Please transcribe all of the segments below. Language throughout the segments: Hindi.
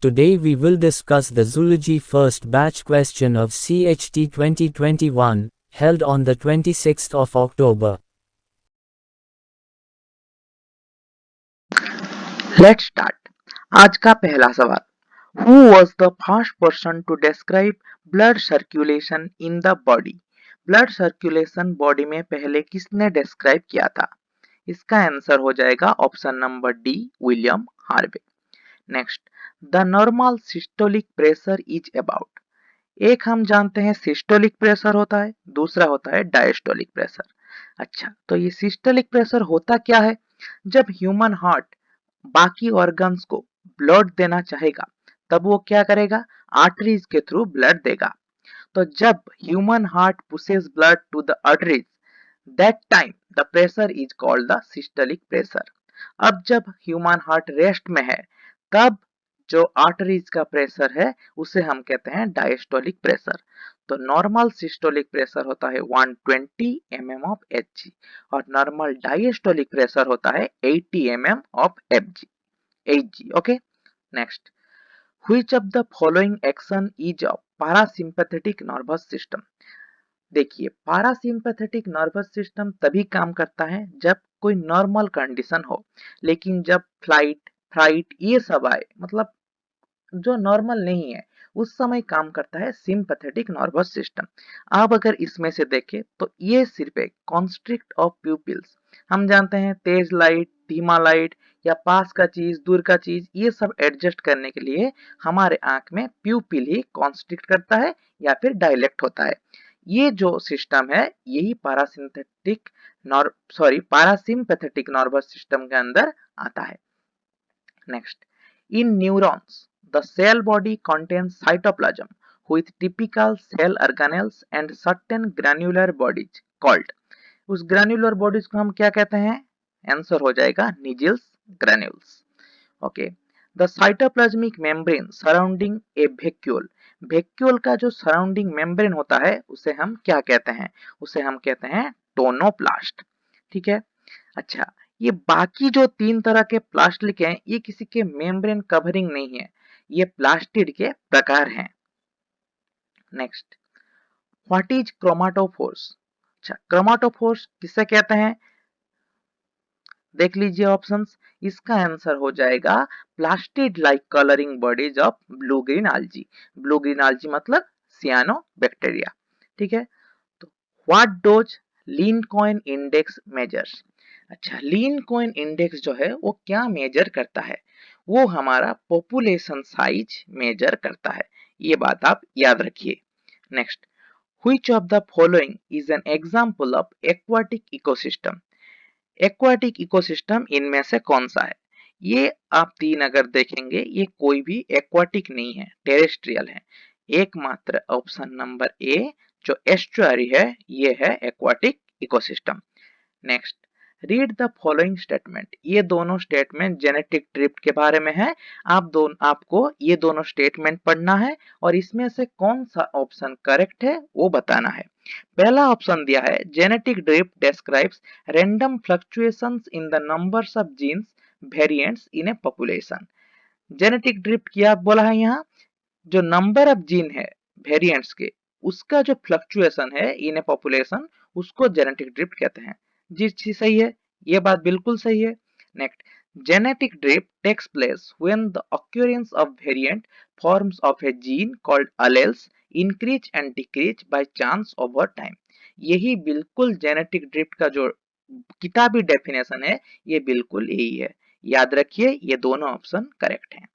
Today we will discuss the Zoology first batch question of CHT 2021, held on the 26th of October. Let's start. आज का पहला सवाल. Who was the first person to describe blood circulation in the body? Blood circulation body में पहले किसने describe किया था? इसका आंसर हो जाएगा option number D, William Harvey. Next, the normal systolic pressure is about. एक हम जानते हैं सिस्टोलिक प्रेशर होता है, दूसरा होता है डायस्टोलिक प्रेशर. अच्छा, तो ये सिस्टोलिक प्रेशर होता क्या है? जब ह्यूमन हार्ट बाकी ऑर्गन्स को ब्लड देना चाहेगा तब वो क्या करेगा? आर्टरीज के थ्रू ब्लड देगा. तो जब human heart pushes blood to the arteries, that time the pressure is called the systolic pressure. अब जब ह्यूमन हार्ट रेस्ट में है तब जो आर्टरीज का प्रेशर है उसे हम कहते हैं डायस्टोलिक प्रेशर. तो नॉर्मल सिस्टोलिक प्रेशर होता है 120 mm ऑफ Hg और नॉर्मल डायस्टोलिक प्रेशर होता है 80 mm of Hg. Okay. Next, which of the following action is of parasympathetic nervous system. देखिए, पैरासिम्पैथेटिक नर्वस सिस्टम तभी काम करता है जब कोई नॉर्मल कंडीशन हो, लेकिन जब फ्लाइट फ्राइट ये सब आए, मतलब जो नॉर्मल नहीं है, उस समय काम करता है सिंपैथेटिक नर्वस सिस्टम. अब अगर इसमें से देखें तो ये सिर्फ एक कॉन्स्ट्रिक्ट ऑफ प्यूपिल्स. हम जानते हैं तेज लाइट, धीमा लाइट या पास का चीज, दूर का चीज, ये सब एडजस्ट करने के लिए हमारे आंख में प्यूपिल ही कॉन्स्ट्रिक्ट करता है या फिर डायलेक्ट होता है. ये जो सिस्टम है यही पैरासिम्पैथेटिक नर्वस सिस्टम के अंदर आता है. Next, in neurons, the cell body contains cytoplasm with typical cell organelles and certain granular bodies called. उस granular bodies को हम क्या कहते हैं? आंसर हो जाएगा Nigel's granules. Okay. The cytoplasmic membrane surrounding a vacuole. vacuole का जो सराउंडिंग मेम्ब्रेन होता है उसे हम क्या कहते हैं? उसे हम कहते हैं टोनोप्लास्ट. ठीक है. अच्छा, ये बाकी जो तीन तरह के प्लास्टिक हैं ये किसी के मेम्ब्रेन कवरिंग नहीं है, ये प्लास्टिड के प्रकार हैं. Next, what is chromatophores. अच्छा, क्रोमाटोफोर्स किसे कहते हैं? देख लीजिए ऑप्शंस. इसका आंसर हो जाएगा plastid like colouring bodies of blue green algae. Blue green algae मतलब सियानो बैक्टीरिया. ठीक है. तो what dose lean coin index measures. अच्छा, लीन कॉइन इंडेक्स जो है वो क्या मेजर करता है? वो हमारा पॉपुलेशन साइज मेजर करता है. ये बात आप याद रखिए. Next, which of the following is an example of aquatic ecosystem. Aquatic ecosystem इनमें से कौन सा है? ये आप तीन अगर देखेंगे ये कोई भी एक्वाटिक नहीं है, टेरेस्ट्रियल है. एकमात्र ऑप्शन नंबर ए जो एस्चुअरी है ये है aquatic ecosystem. Next, read the following statement. ये दोनों स्टेटमेंट जेनेटिक ड्रिफ्ट के बारे में है. आपको ये दोनों स्टेटमेंट पढ़ना है और इसमें से कौन सा ऑप्शन करेक्ट है वो बताना है. पहला ऑप्शन दिया है genetic drift describes random fluctuations in the numbers of genes variants in a population. Genetic drift क्या बोला है यहाँ? जो नंबर ऑफ जीन है वेरिएंट्स के, उसका जो फ्लक्चुएशन है इन ए पॉपुलेशन, उसको जेनेटिक ड्रिफ्ट कहते हैं. जी जी, सही है, ये बात बिल्कुल सही है. Next, genetic drift takes place when the occurrence of variant forms of a gene called alleles increase and decrease by chance over time. यही बिल्कुल जेनेटिक ड्रिफ्ट का जो किताबी डेफिनेशन है ये बिल्कुल यही है. याद रखिए ये दोनों ऑप्शन करेक्ट हैं.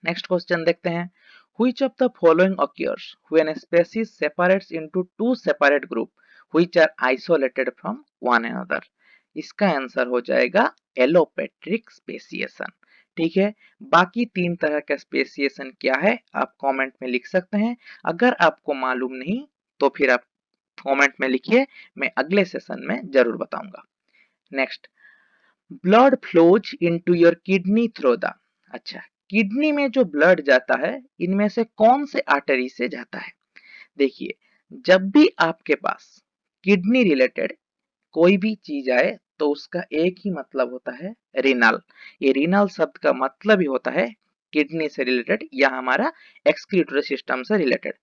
नेक्स्ट क्वेश्चन देखते हैं. Which of the following occurs when a species separates into two separate groups which are isolated from one another? इसका आंसर हो जाएगा एलोपेट्रिक स्पेसिएशन. ठीक है. बाकी तीन तरह का स्पेसिएशन क्या है आप कमेंट में लिख सकते हैं. अगर आपको मालूम नहीं तो फिर आप कमेंट में लिखिए, मैं अगले सेशन में जरूर बताऊंगा. Next, blood flows into your kidney through the. अच्छा, किडनी में जो ब्लड जाता है इनमें से कौन से आर्टरी से जाता है? देखिए, जब भी आपके पास किडनी रिलेटेड कोई भी चीज आए तो उसका एक ही मतलब होता है रीनल. ये रीनल शब्द का मतलब ही होता है किडनी से रिलेटेड या हमारा एक्सक्रीटरी सिस्टम से रिलेटेड।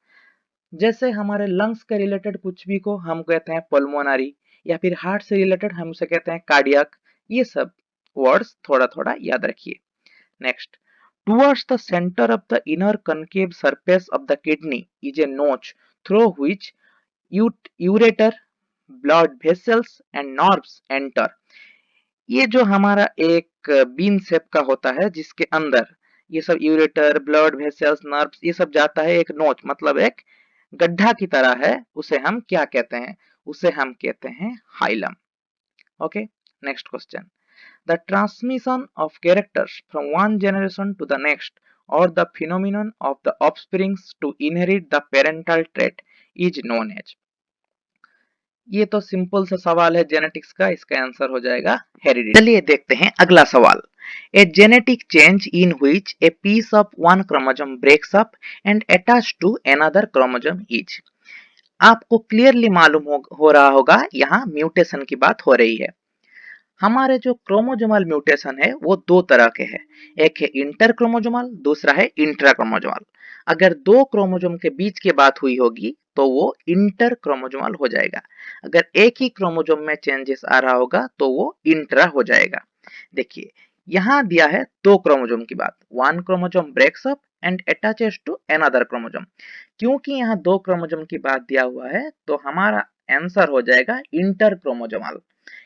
जैसे हमारे लंग्स के रिलेटेड कुछ भी को हम कहते हैं पल्मोनरी, या फिर हार्ट से रिलेटेड हम उसे कहते हैं कार्डियक। ये सब वर्ड्स थोड़ा थोड़ा याद रखिए। Next, towards the center of the inner concave surface of the kidney is a notch through which ureter, blood vessels and nerves enter। ये जो हमारा एक बीन शेप का होता है जिसके अंदर ये सब यूरेटर, ब्लड वेसल्स, नर्व्स ये सब जाता है, एक नोच मतलब एक गड्ढा की तरह है, उसे हम क्या कहते हैं? उसे हम कहते हैं hilum. Okay, next question. The transmission of characters from one generation to the next, or the phenomenon of the offsprings to inherit the parental trait, is known as। ये तो सिंपल सा सवाल है जेनेटिक्स का, इसका आंसर हो जाएगा हेरिडिटी। चलिए देखते हैं अगला सवाल। A genetic change in which a piece of one chromosome breaks up and attach to another chromosome is. आपको क्लियरली मालूम हो रहा होगा यहाँ म्यूटेशन की बात हो रही है। हमारे जो क्रोमोजोमल म्यूटेशन है वो दो तरह के हैं, एक है इंटर क्रोमोजोमल, दूसरा है इंट्रा क्रोमोजोमल। अगर दो क्रोमोजोम के बीच की बात हुई होगी तो वो इंटर क्रोमोजोमल हो जाएगा। अगर एक ही क्रोमोजोम में चेंजेस आ रहा होगा तो वो इंट्रा हो जाएगा। देखिए यहाँ दिया है दो क्रोमोजोम की बात, one chromosome breaks up and attaches to another chromosome. क्योंकि यहाँ दो क्रोमोजोम की बात दिया हुआ है तो हमारा आंसर हो जाएगा इंटर क्रोमोजोमल।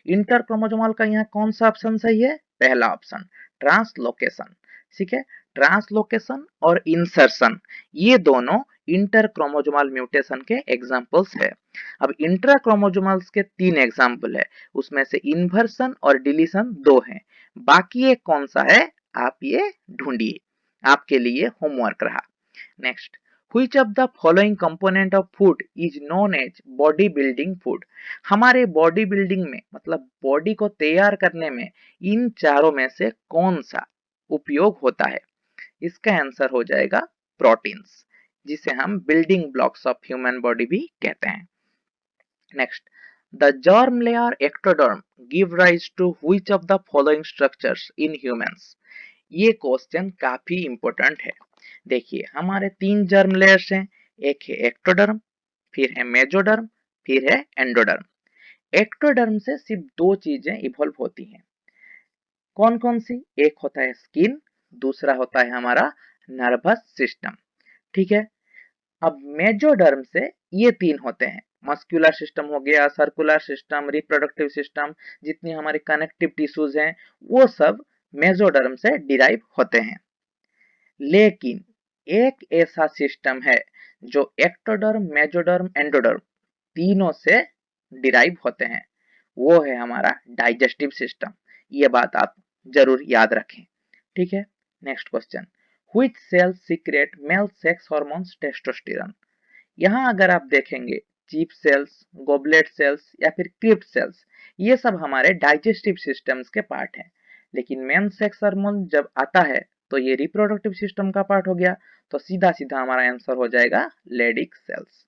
इंटर क्रोमोजोमल का यहाँ कौन सा ऑप्शन सही है? पहला ऑप्शन, ट्रांसलोकेशन। ठीक है, ट्रांसलोकेशन और इंसर्शन ये दोनों इंटर क्रोमोजोमल म्यूटेशन के एग्जांपल्स है। अब इंट्रा क्रोमोजोमल्स के तीन एग्जांपल है, उसमें से इन्वर्सन और डिलीशन दो हैं। बाकी एक कौन सा है आप ये ढूंढिए, आपके लिए होमवर्क रहा। Next, which of the following component of food is known as body building food। हमारे बॉडी बिल्डिंग में मतलब बॉडी को तैयार करने में इन चारों में से कौन सा उपयोग होता है? इसका आंसर हो जाएगा प्रोटीन्स, जिसे हम building blocks of human body भी कहते हैं। Next, the germ layer ectoderm give rise to which of the following structures in humans। ये क्वेश्चन काफी इंपॉर्टेंट है। देखिए हमारे तीन जर्म लेयर्स हैं, एक है एक्टोडर्म, फिर है मेजोडर्म, फिर है एंडोडर्म। एक्टोडर्म से सिर्फ दो चीजें इवॉल्व होती हैं, कौन कौन सी? एक होता है स्किन, दूसरा होता है हमारा नर्वस सिस्टम। ठीक है, अब मेजोडर्म से ये तीन होते हैं, मस्कुलर सिस्टम हो गया, सर्कुलर सिस्टम, रिप्रोडक्टिव सिस्टम, जितनी हमारी कनेक्टिव टिश्यूज हैं वो सब मेजोडर्म से डिराइव होते हैं। लेकिन एक ऐसा सिस्टम है जो एक्टोडर्म, मेजोडर्म, एंडोडर्म तीनों से डिराइव होते हैं, वो है हमारा डाइजेस्टिव सिस्टम। ये बात आप जरूर याद रखें। ठीक है, next question, which sales secret male sex hormones testosterone. यहाँ अगर आप देखेंगे चीफ सेल्स, गोबलेट सेल्स या फिर क्रिप्ट सेल्स ये सब हमारे डाइजेस्टिव सिस्टम्स के पार्ट हैं। लेकिन मेन सेक्स हार्मोन जब आता है तो ये रिप्रोडक्टिव सिस्टम का पार्ट हो गया, तो सीधा सीधा हमारा आंसर हो जाएगा लेडिक सेल्स।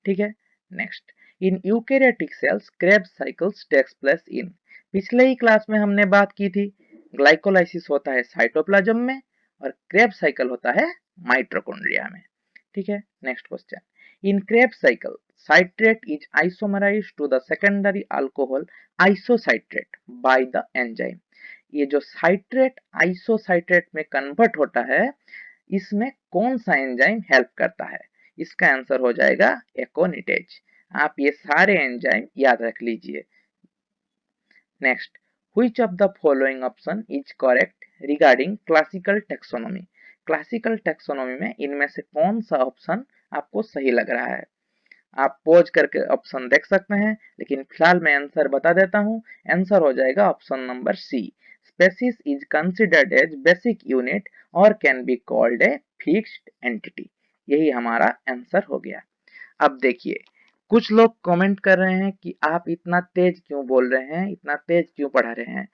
ठीक है, next, in eukaryotic cells Krebs cycles takes place in. पिछले ही क्लास में हमने बात की थी, ग्लाइकोलाइसिस होता है साइटोप्लाज्म में और क्रेब्स साइकिल होता है माइटोकॉन्ड्रिया में। ठीक है, next question, in Krebs cycle, citrate is isomerized to the secondary alcohol isocitrate by the enzyme। ये जो साइट्रेट आइसोसाइट्रेट में कन्वर्ट होता है, इसमें कौन सा एंजाइम हेल्प करता है? इसका आंसर हो जाएगा एकोनिटेज। आप ये सारे एंजाइम याद रख लीजिए। Next, which of the following option is correct regarding classical taxonomy। Classical taxonomy में इनमें से कौन सा ऑप्शन आपको सही लग रहा है? आप पॉज करके ऑप्शन देख सकते हैं, लेकिन फिलहाल मैं आंसर बता देता हूं। आंसर हो जाएगा option number C, species is considered as basic unit और can be called a fixed entity. यही हमारा आंसर हो गया। अब देखिए कुछ लोग कमेंट कर रहे हैं कि आप इतना तेज क्यों बोल रहे हैं, इतना तेज क्यों पढ़ा रहे हैं।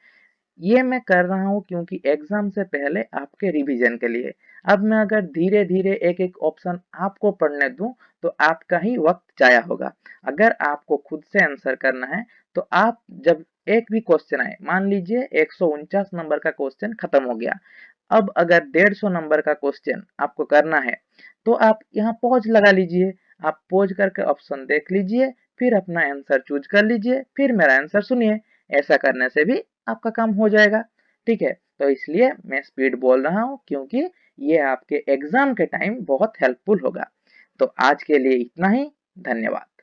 ये मैं कर रहा हूँ क्योंकि एग्जाम से पहले आपके रिवीजन के लिए। अब मैं अगर धीरे धीरे एक एक ऑप्शन आपको पढ़ने दूं तो आपका ही वक्त जाया होगा। अगर आपको खुद से आंसर करना है तो आप जब एक भी क्वेश्चन आए, मान लीजिए 149 नंबर का क्वेश्चन खत्म हो गया, अब अगर 150 नंबर का क्वेश्चन आपको करना है तो आप यहाँ पॉज लगा लीजिए, आप पॉज करके ऑप्शन देख लीजिए, फिर अपना आंसर चूज कर लीजिए, फिर मेरा आंसर सुनिए। ऐसा करने से भी आपका काम हो जाएगा। ठीक है, तो इसलिए मैं स्पीड बोल रहा हूँ क्योंकि ये आपके एग्जाम के टाइम बहुत हेल्पफुल होगा। तो आज के लिए इतना ही। धन्यवाद।